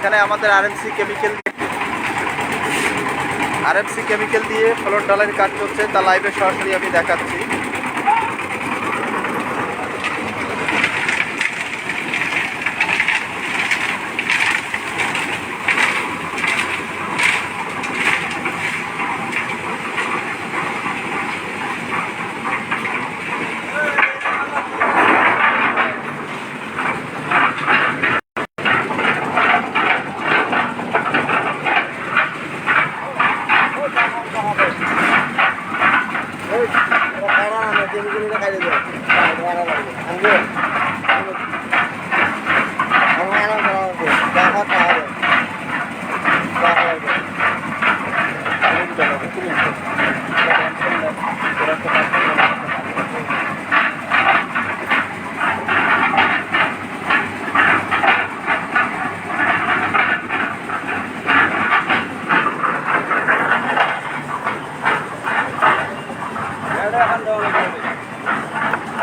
এখানে আমাদের RMC chemical দিয়ে ফ্লোর ঢালাইয়ের কাজ চলছে, তা লাইভে সরাসরি আমি দেখাচ্ছি।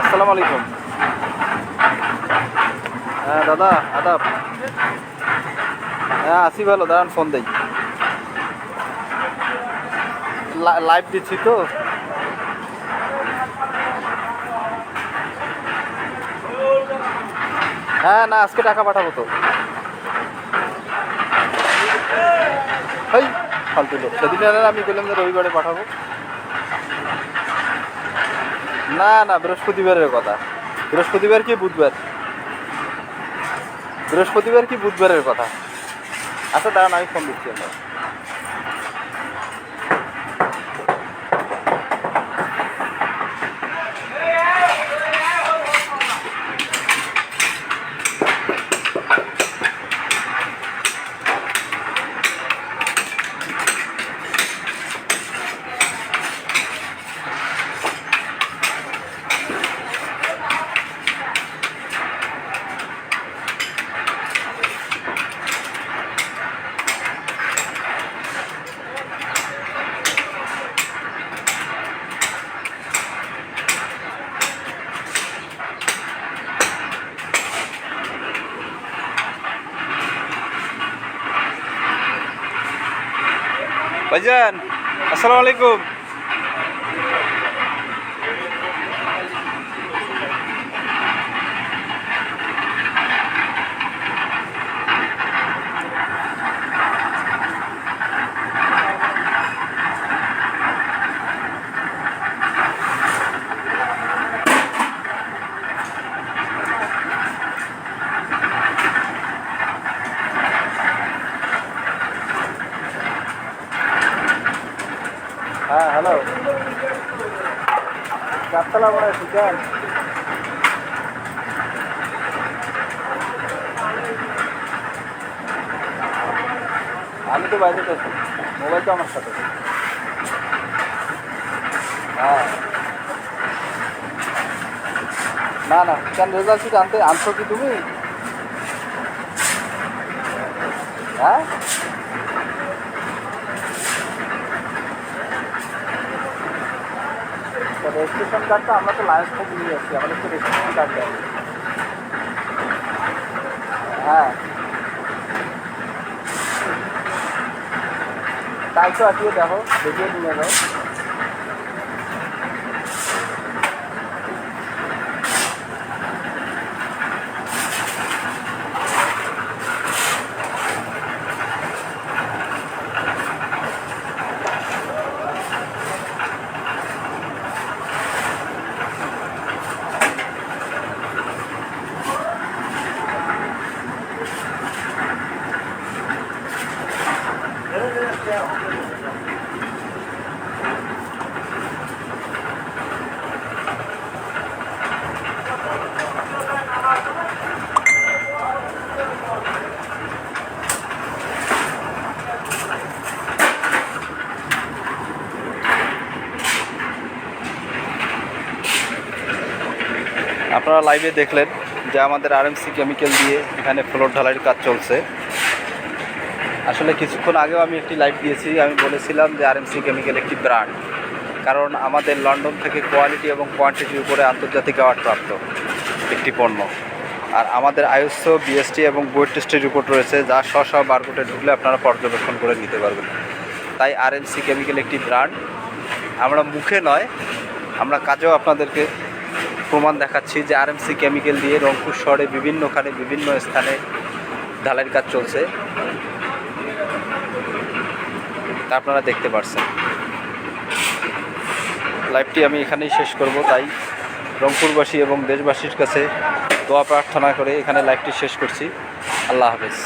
আসসালামু আলাইকুম। হ্যাঁ দাদা, আদাব। হ্যাঁ আসি, ভালো, দাঁড়ান ফোন দেই, লাইভ দিচ্ছি তো। হ্যাঁ না, আজকে টাকা পাঠাবো তো। এই ফালতু লোক, সেদিন আমি বললাম যে রবিবারে পাঠাবো। না না, বৃহস্পতিবারের কথা। বৃহস্পতিবার কি বুধবারের কথা। আচ্ছা দাঁড়ান, আমি ফোন দিচ্ছি। আমরা ভাইজান, আসসালামু আলাইকুম। হ্যাঁ হ্যালো, চারতলা মনে হয় সুজান। আমি তো বাইরে আছি, মোবাইল তো আমার সাথে। হ্যাঁ না না, কেন রেজাল্ট শিট আনছো কি তুমি? হ্যাঁ রেজিস্ট্রেশন কার্ডটা আমরা তো লাইন্স থেকে নিয়ে আসছি, আমাদের তো রেজিস্ট্রেশন কার্ড দেয়। হ্যাঁ তাই তো আসিয়ে দেখো, দেখিয়ে নিয়ে যাও। আপনারা লাইভে দেখলেন যে আমাদের আরএমসি কেমিক্যাল দিয়ে এখানে ফ্লোর ঢালাইয়ের কাজ চলছে। আসলে কিছুক্ষণ আগেও আমি একটি লাইভ দিয়েছি, আমি বলেছিলাম যে আরএমসি কেমিক্যাল একটি ব্র্যান্ড, কারণ আমাদের লন্ডন থেকে কোয়ালিটি এবং কোয়ান্টিটির উপরে আন্তর্জাতিক অ্যাওয়ার্ড প্রাপ্ত একটি পণ্য। আর আমাদের আইএসও বিএসটি এবং বুয়েট টেস্টের রিপোর্ট রয়েছে, যা স্ব বারকোডে ঢুকলে আপনারা পর্যবেক্ষণ করে নিতে পারবেন। তাই আরএমসি কেমিক্যাল একটি ব্র্যান্ড। আমরা মুখে নয়, আমরা কাজেও আপনাদেরকে প্রমাণ দেখাচ্ছি যে আরএমসি কেমিক্যাল দিয়ে রংপুর শহরে বিভিন্নখানে বিভিন্ন স্থানে ঢালাইয়ের কাজ চলছে, তা আপনারা দেখতে পাচ্ছেন। লাইভটি আমি এখানেই শেষ করব, তাই রংপুরবাসী এবং দেশবাসীর কাছে দোয়া প্রার্থনা করে এখানে লাইভটি শেষ করছি। আল্লাহ হাফেজ।